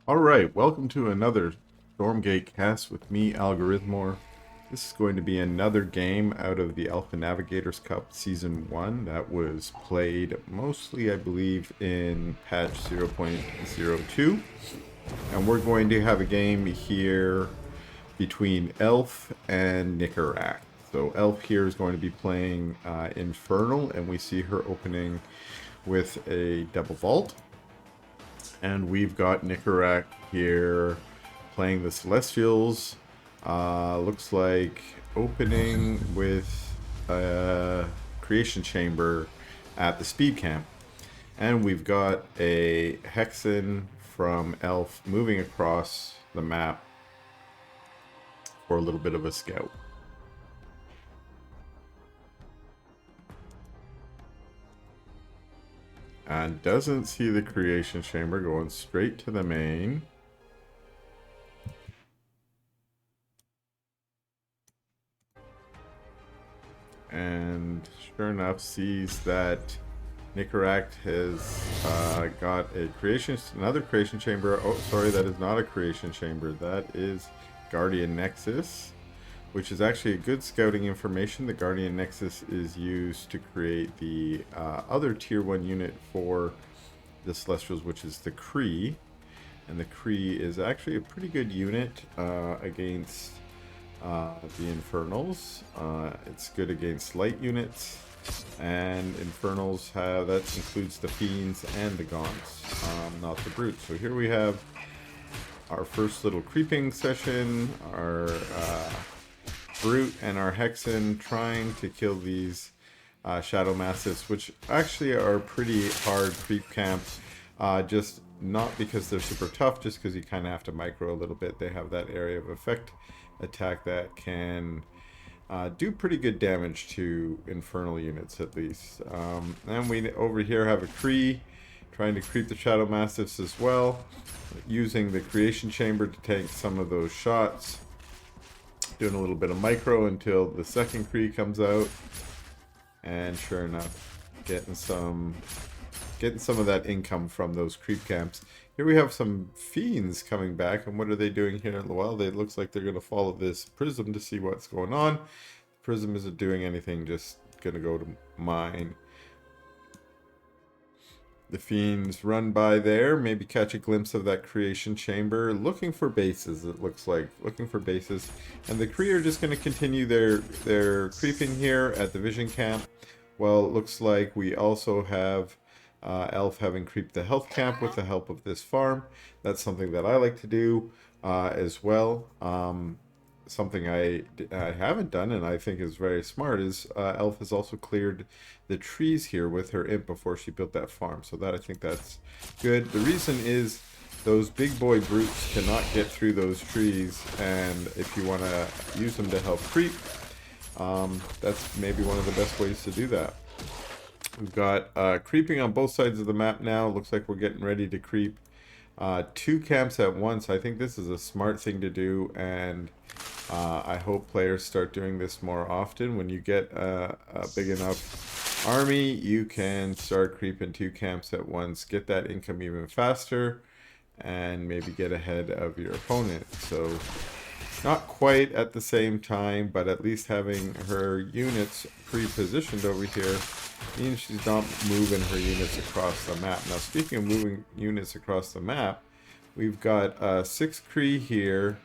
Alright, welcome to another Stormgate cast with me, Algorithmor. This is going to be another game out of the Alpha Navigators Cup Season 1 that was played mostly, I believe, in patch 0.02. And we're going to have a game here between Elf and Nicoract. So Elf here is going to be playing Infernal, and we see her opening with a double vault. And we've got Nicoract here playing the Celestials. Looks like opening with a Creation Chamber at the Speed Camp. And we've got a Hexen from Elf moving across the map for a little bit of a scout. And doesn't see the Creation Chamber, going straight to the main. And sure enough sees that Nicoract has got another creation chamber. Oh, sorry, that is not a creation chamber. That is Guardian Nexus, which is actually a good scouting information. The Guardian Nexus is used to create the other tier 1 unit for the Celestials, which is the Kree. And the Kree is actually a pretty good unit against the Infernals. It's good against light units, and Infernals that includes the Fiends and the Gaunts, not the Brutes. So here we have our first little creeping session, our Brute and our Hexen trying to kill these Shadow Mastiffs, which actually are pretty hard creep camps, just not because they're super tough, just because you kind of have to micro a little bit. They have that area of effect attack that can do pretty good damage to infernal units at least. And we over here have a Kree trying to creep the Shadow Mastiffs as well, using the Creation Chamber to tank some of those shots. Doing a little bit of micro until the second Kree comes out, and sure enough, getting some of that income from those creep camps. Here we have some Fiends coming back, and what are they doing here? Well, it looks like they're going to follow this Prism to see what's going on. The Prism isn't doing anything, just going to go to mine. The Fiends run by there, maybe catch a glimpse of that Creation Chamber, looking for bases, it looks like. Looking for bases. And the Kree are just going to continue their creeping here at the Vision Camp. Well, it looks like we also have Elf having creeped the health camp with the help of this farm. That's something that I like to do as well. Something I haven't done and I think is very smart is Elf has also cleared the trees here with her imp before she built that farm. So that I think that's good. The reason is those big boy brutes cannot get through those trees, and if you want to use them to help creep, that's maybe one of the best ways to do that. We've got creeping on both sides of the map now. Looks like we're getting ready to creep two camps at once. I think this is a smart thing to do, and I hope players start doing this more often. When you get a big enough army, you can start creeping two camps at once, get that income even faster, and maybe get ahead of your opponent. So not quite at the same time, but at least having her units pre-positioned over here means she's not moving her units across the map. Now, speaking of moving units across the map, we've got 6 Kree here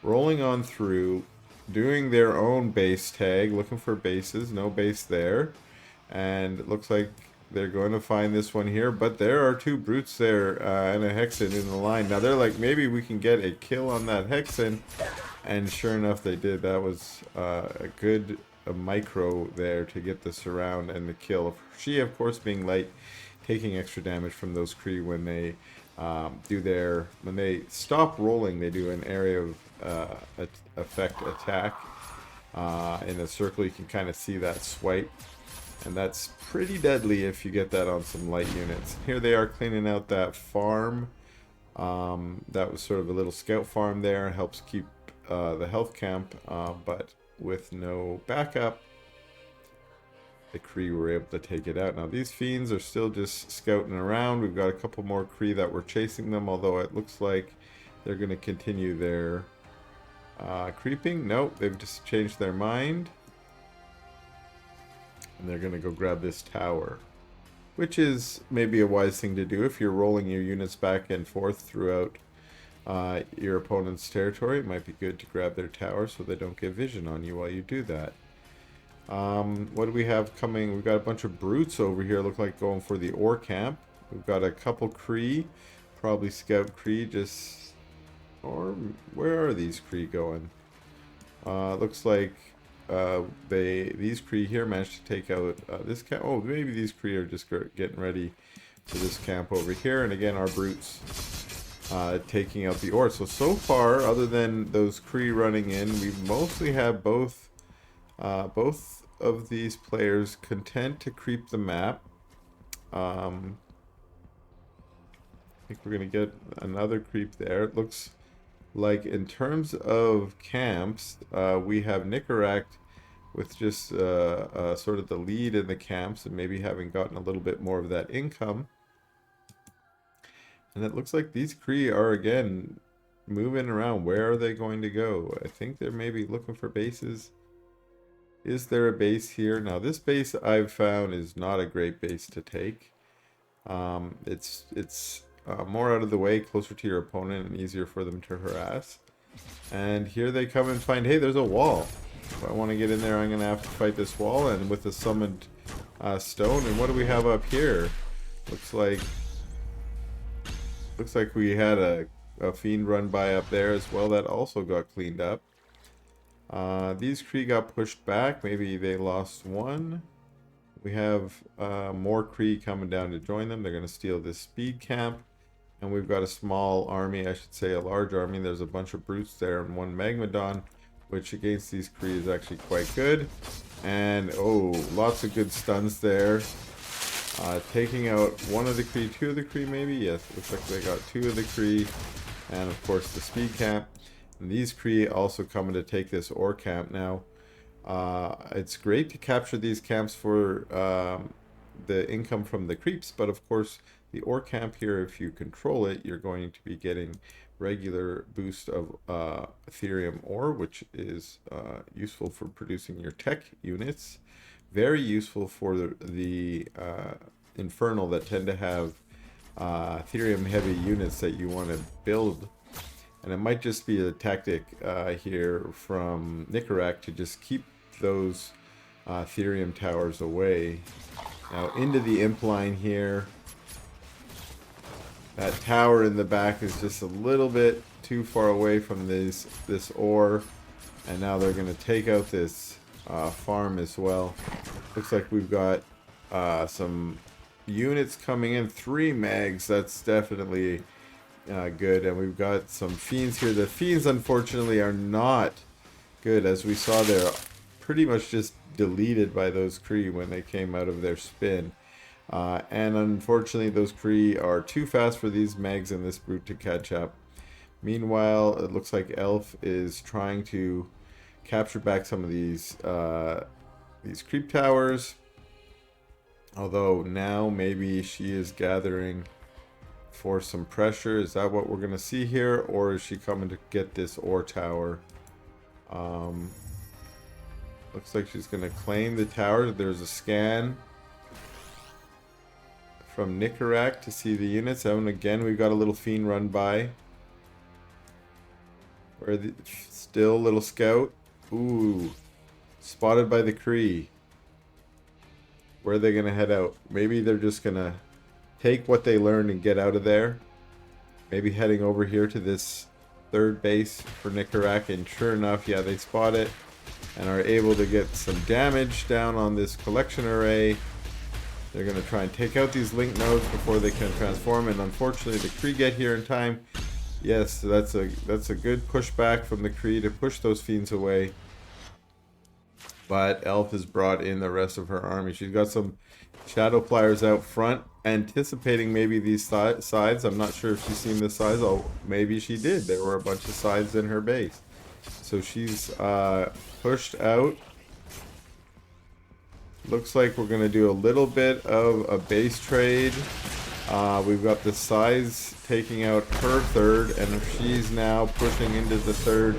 rolling on through, doing their own base tag, looking for bases. No base there. And it looks like they're going to find this one here, but there are 2 Brutes there and a Hexen in the line. Now, they're like, maybe we can get a kill on that Hexen. And sure enough, they did. That was a good micro there to get the surround and the kill. She, of course, being light, taking extra damage from those Kree when they when they stop rolling, they do an area of effect attack in a circle. You can kind of see that swipe, and that's pretty deadly if you get that on some light units. Here they are cleaning out that farm. That was sort of a little scout farm there. Helps keep the health camp, but with no backup. the Kree were able to take it out. Now these fiends are still just scouting around. We've got a couple more Kree that were chasing them, although it looks like they're going to continue their creeping. Nope, they've just changed their mind. And they're going to go grab this tower, which is maybe a wise thing to do if you're rolling your units back and forth throughout your opponent's territory. It might be good to grab their tower so they don't get vision on you while you do that. What do we have coming? We've got a bunch of brutes over here, look like going for the ore camp. We've got a couple Kree, probably scout Kree, just... Or where are these Kree going? Looks like these Kree here managed to take out this camp. Oh, maybe these Kree are just getting ready for this camp over here. And again, our brutes taking out the ore. So far, other than those Kree running in, we mostly have both of these players content to creep the map. I think we're going to get another creep there. It looks like in terms of camps, we have Nicoract with just sort of the lead in the camps and maybe having gotten a little bit more of that income. And it looks like these Kree are again moving around. Where are they going to go? I think they're maybe looking for bases. Is there a base here? Now this base I've found is not a great base to take. It's more out of the way, closer to your opponent, and easier for them to harass. And here they come and find, hey, there's a wall. If I want to get in there, I'm going to have to fight this wall, and with the summoned stone. And what do we have up here? Looks like we had a fiend run by up there as well that also got cleaned up. These Kree got pushed back. Maybe they lost one. We have more Kree coming down to join them. They're going to steal this speed camp. And we've got a small army, I should say a large army. There's a bunch of brutes there and one Magmadon, which against these Kree is actually quite good. And, oh, lots of good stuns there. Taking out one of the Kree, two of the Kree maybe? Yes, looks like they got two of the Kree. And, of course, the speed camp. And these Kree also coming to take this ore camp now. It's great to capture these camps for the income from the creeps, but of course the ore camp here, if you control it, you're going to be getting regular boost of Ethereum ore, which is useful for producing your tech units. Very useful for the Infernal that tend to have Ethereum heavy units that you want to build. And it might just be a tactic here from Nicoract to just keep those Ethereum towers away. Now into the imp line here. That tower in the back is just a little bit too far away from this ore. And now they're going to take out this farm as well. Looks like we've got some units coming in. 3 mags, that's definitely good. And we've got some fiends here. The fiends unfortunately are not good, as we saw they're pretty much just deleted by those Kree when they came out of their spin. And unfortunately those Kree are too fast for these mags and this brute to catch up. Meanwhile, it looks like Elf is trying to capture back some of these creep towers. Although now maybe she is gathering for some pressure. Is that what we're going to see here? Or is she coming to get this ore tower? Looks like she's going to claim the tower. There's a scan from Nicoract to see the units. And again, we've got a little fiend run by. Still little scout. Ooh. Spotted by the Kree. Where are they going to head out? Maybe they're just going to take what they learned and get out of there. Maybe heading over here to this third base for Nicoract. And sure enough, yeah, they spot it and are able to get some damage down on this collection array. They're going to try and take out these link nodes before they can transform. And unfortunately, the Kree get here in time. Yes, that's a good pushback from the Kree to push those fiends away. But Elf has brought in the rest of her army. She's got some shadow pliers out front, anticipating maybe these sides. I'm not sure if she's seen the sides. Oh, maybe she did. There were a bunch of sides in her base. So she's pushed out. Looks like we're going to do a little bit of a base trade. We've got the size taking out her third, and she's now pushing into the third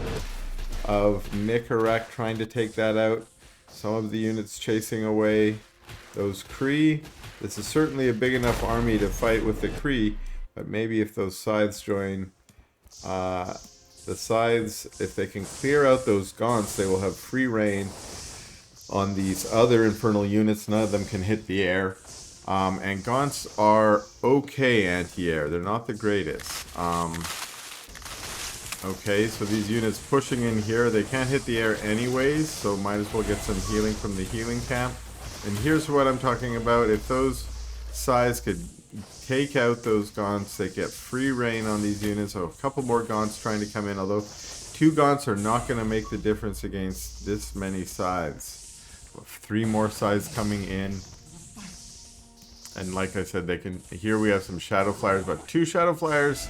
of Nicoract, trying to take that out. Some of the units chasing away those Kree. This is certainly a big enough army to fight with the Kree, but maybe if those scythes join, the scythes, if they can clear out those gaunts, they will have free reign on these other infernal units. None of them can hit the air. And gaunts are okay anti-air. They're not the greatest. Okay, so these units pushing in here, they can't hit the air anyways, so might as well get some healing from the healing camp. And here's what I'm talking about. If those scythes could take out those gaunts, they get free reign on these units. So a couple more gaunts trying to come in, although 2 gaunts are not going to make the difference against this many scythes. 3 more scythes coming in. And like I said, they can. Here we have some shadow flyers, but 2 shadow flyers.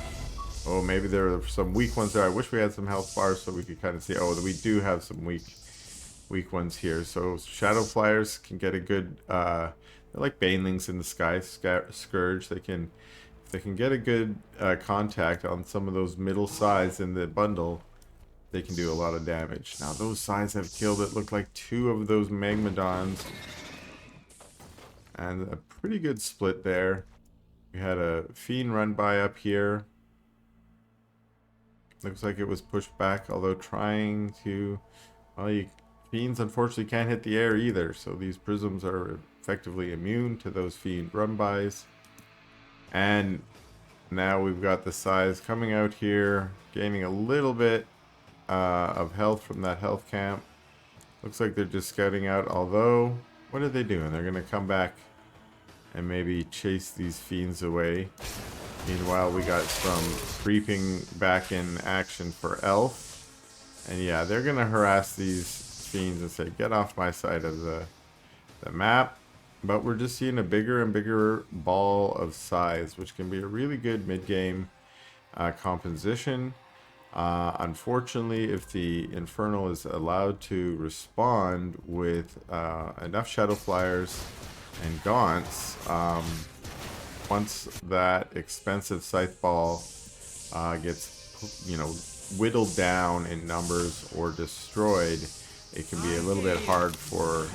Oh, maybe there are some weak ones there. I wish we had some health bars so we could kind of see. Oh, we do have some weak ones here. So shadow flyers can get a good. They're like banelings in the sky. Scourge. If they can get a good contact on some of those middle sides in the bundle, they can do a lot of damage. Now those sides have killed, it looked like 2 of those Magmadons. And a pretty good split there. We had a Fiend run by up here. Looks like it was pushed back, although trying to... Well, Fiends unfortunately can't hit the air either, so these prisms are effectively immune to those Fiend run-bys. And now we've got the size coming out here, gaining a little bit of health from that health camp. Looks like they're just scouting out, although... What are they doing? They're going to come back and maybe chase these Fiends away. Meanwhile, we got some creeping back in action for Elf. And yeah, they're going to harass these Fiends and say, get off my side of the map. But we're just seeing a bigger and bigger ball of size, which can be a really good mid-game composition. Unfortunately, if the Infernal is allowed to respond with enough Shadow Flyers and Gaunts, once that expensive Scythe Ball gets, whittled down in numbers or destroyed, it can be a little bit hard for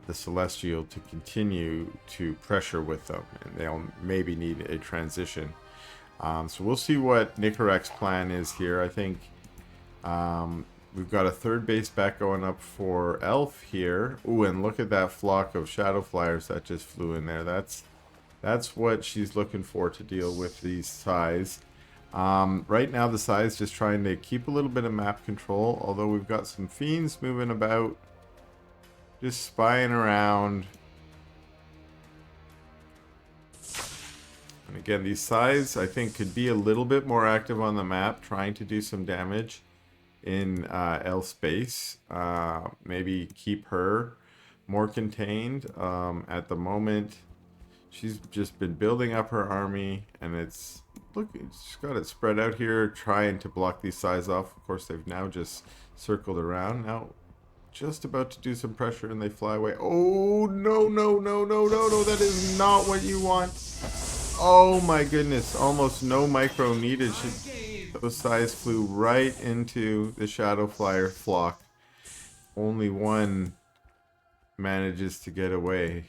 the Celestial to continue to pressure with them, and they'll maybe need a transition. So we'll see what Nicoract's plan is here. I think we've got a 3rd base back going up for Elf here. Ooh, and look at that flock of Shadow Flyers that just flew in there. That's what she's looking for to deal with these size. Right now the size just trying to keep a little bit of map control, although we've got some Fiends moving about, just spying around. And again, these size, I think, could be a little bit more active on the map, trying to do some damage in L space. Maybe keep her more contained. At the moment, she's just been building up her army, and she's got it spread out here, trying to block these size off. Of course, they've now just circled around. Now, just about to do some pressure, and they fly away. Oh, no, no, no, no, no, no, that is not what you want. Oh my goodness, almost no micro needed. Those size flew right into the Shadow Flyer flock. Only one manages to get away.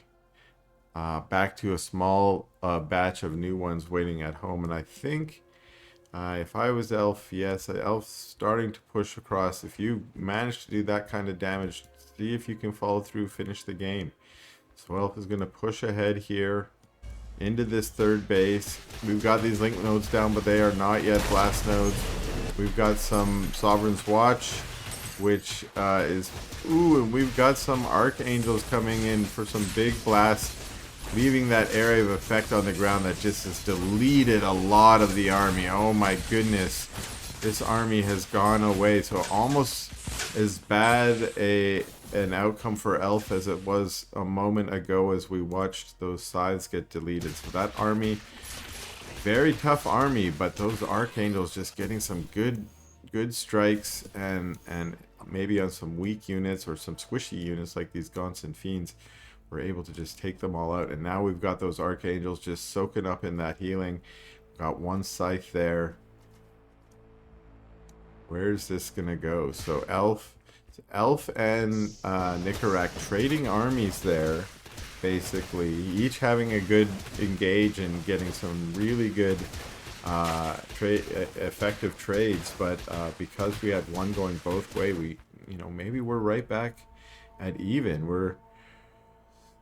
Back to a small batch of new ones waiting at home. And I think if I was Elf, yes, Elf's starting to push across. If you manage to do that kind of damage, see if you can follow through, finish the game. So Elf is going to push ahead here into this 3rd base. We've got these link nodes down, but they are not yet blast nodes. We've got some Sovereign's Watch, which is... Ooh, and we've got some Archangels coming in for some big blasts, leaving that area of effect on the ground that just has deleted a lot of the army. Oh my goodness. This army has gone away. So almost as bad an outcome for Elf as it was a moment ago as we watched those sides get deleted. So that army, very tough army, but those Archangels just getting some good good strikes and maybe on some weak units or some squishy units like these Gaunts and Fiends, we're able to just take them all out. And now we've got those Archangels just soaking up in that healing. Got one Scythe there. Where's this gonna go? So Elf and Nicoract trading armies there, basically, each having a good engage and getting some really good effective trades. But because we had one going both way, maybe we're right back at even. We're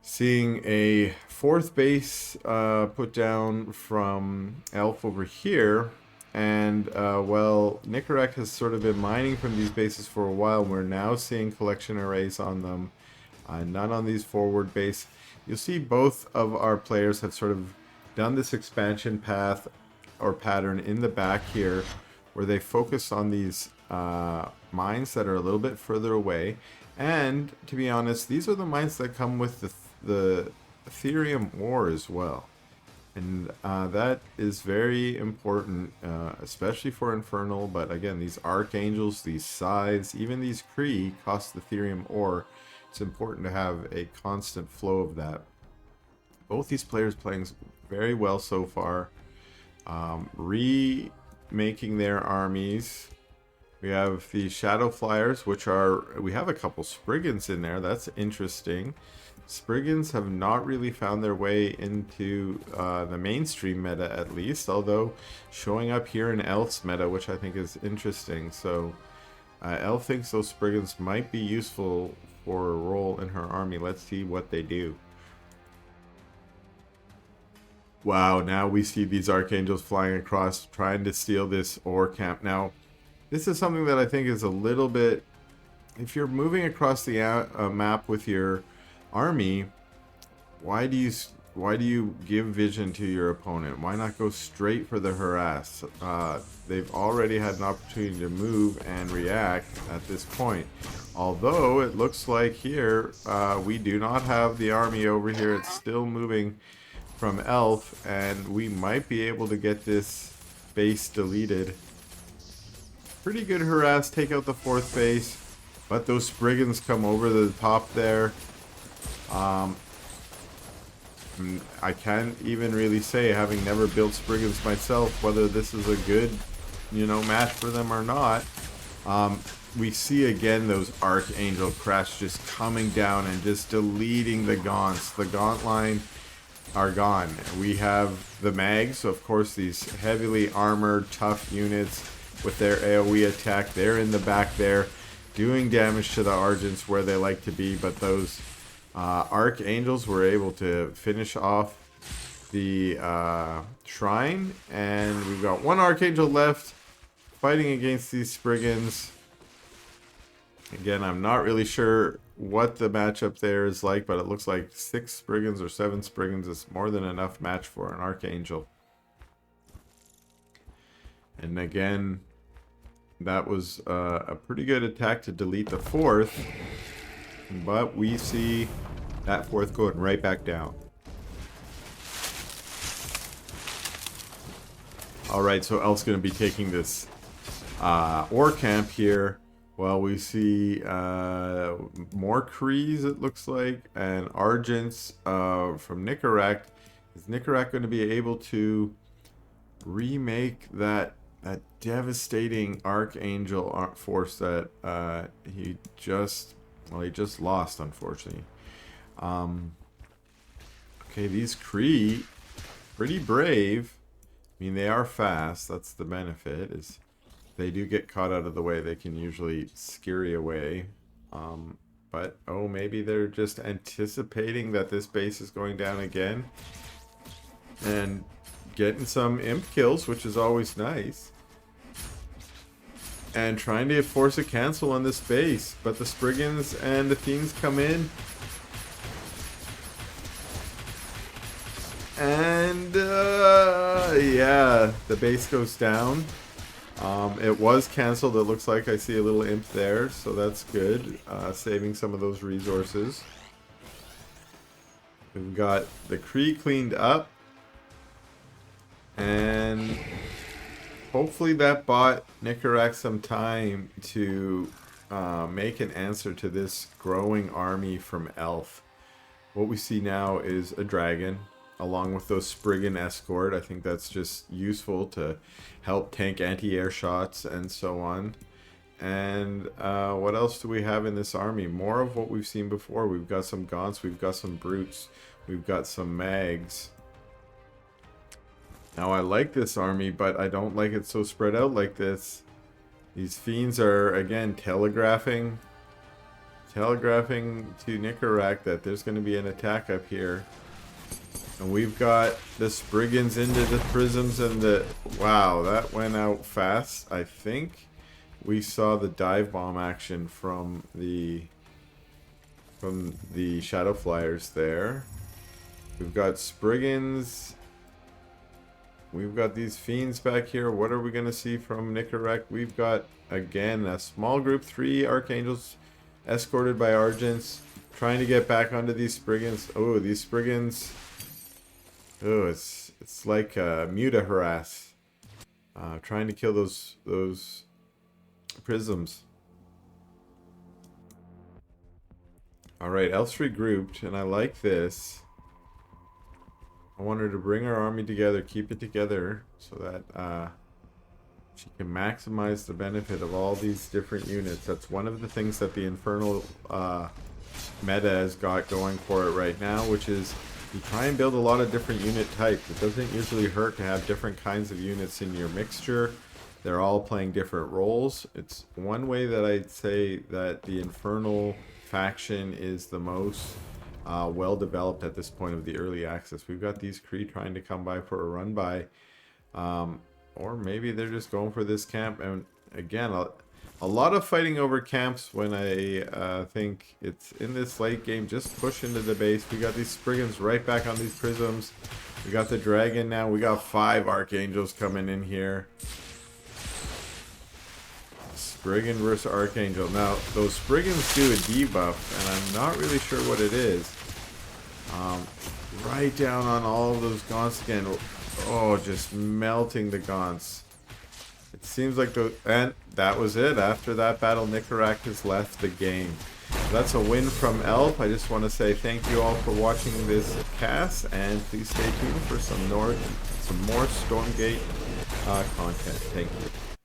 seeing a fourth base put down from Elf over here. And, well, Nicoract has sort of been mining from these bases for a while. We're now seeing collection arrays on them. None on these forward base. You'll see both of our players have sort of done this expansion path or pattern in the back here, where they focus on these mines that are a little bit further away. And, to be honest, these are the mines that come with the Ethereum ore as well. And that is very important, especially for Infernal. But again, these Archangels, these Scythes, even these Kree cost Ethereum ore. It's important to have a constant flow of that. Both these players playing very well so far. Remaking their armies. We have the Shadow Flyers, we have a couple Spriggans in there. That's interesting. Spriggans have not really found their way into the mainstream meta, at least, although showing up here in Elf's meta, which I think is interesting. So Elf thinks those Spriggans might be useful for a role in her army. Let's see what they do. Wow, now we see these Archangels flying across, trying to steal this ore camp. Now, this is something that I think is a little bit... If you're moving across the map with your army, why do you give vision to your opponent? Why not go straight for the harass? They've already had an opportunity to move and react at this point. Although it looks like here we do not have the army over here. It's still moving from Elf, and we might be able to get this base deleted. Pretty good harass, take out the fourth base, but those Spriggans come over the top there. I can't even really say, having never built Spriggans myself, whether this is a good, match for them or not. We see again those Archangel Crash just coming down and just deleting the Gaunts. The Gaunt line are gone. We have the Mags, so of course these heavily armored, tough units with their AoE attack. They're in the back there, doing damage to the Argents where they like to be, but those Archangels were able to finish off the shrine, and we've got one Archangel left fighting against these Spriggans. Again, I'm not really sure what the matchup there is like, but it looks like 6 Spriggans or 7 Spriggans is more than enough match for an Archangel. And again, that was a pretty good attack to delete the fourth. But we see that fourth going right back down. Alright, so Elf's going to be taking this ore camp here. Well, we see more Krees, it looks like, and Argents from Nicoract. Is Nicoract going to be able to remake that devastating Archangel force that he just lost, unfortunately. Okay, these Kree, pretty brave. I mean, they are fast. That's the benefit, is they do get caught out of the way. They can usually scurry away. But, oh, maybe they're just anticipating that this base is going down again. And getting some imp kills, which is always nice. And trying to force a cancel on this base. But the Spriggans and the Fiends come in. And, yeah, the base goes down. It was cancelled. It looks like I see a little imp there, so that's good. Saving some of those resources. We've got the Kree cleaned up. And hopefully that bought Nicoract some time to make an answer to this growing army from Elf. What we see now is a dragon, along with those Spriggan escort. I think that's just useful to help tank anti-air shots and so on. And what else do we have in this army? More of what we've seen before. We've got some Gaunts, we've got some Brutes, we've got some Mags. Now I like this army, but I don't like it so spread out like this. These Fiends are, again, telegraphing to Nicoract that there's going to be an attack up here. And we've got the Spriggans into the Prisms and the... Wow, that went out fast. I think we saw the dive bomb action from the Shadow Flyers there. We've got Spriggans. We've got these Fiends back here. What are we going to see from Nicoract? We've got, again, a small group, 3 Archangels escorted by Argents, trying to get back onto these Spriggans. Oh, these Spriggans. Oh, it's like Muta harass. Trying to kill those Prisms. Alright, Elf's regrouped, and I like this. I want her to bring her army together, keep it together, so that she can maximize the benefit of all these different units. That's one of the things that the Infernal meta has got going for it right now, which is you try and build a lot of different unit types. It doesn't usually hurt to have different kinds of units in your mixture. They're all playing different roles. It's one way that I'd say that the Infernal faction is the most well developed at this point of the early access. We've got these Kree trying to come by for a run by, or maybe they're just going for this camp. And again, a lot of fighting over camps when I think it's in this late game. Just push into the base. We got these Spriggans right back on these Prisms. We got the Dragon now. We got 5 Archangels coming in here. Spriggan versus Archangel. Now, those Spriggans do a debuff, and I'm not really sure what it is. Right down on all of those Gaunts again. Oh, just melting the Gaunts. It seems like the... And that was it. After that battle, Nicoract has left the game. That's a win from Elf. I just want to say thank you all for watching this cast, and please stay tuned for some more Stormgate content. Thank you.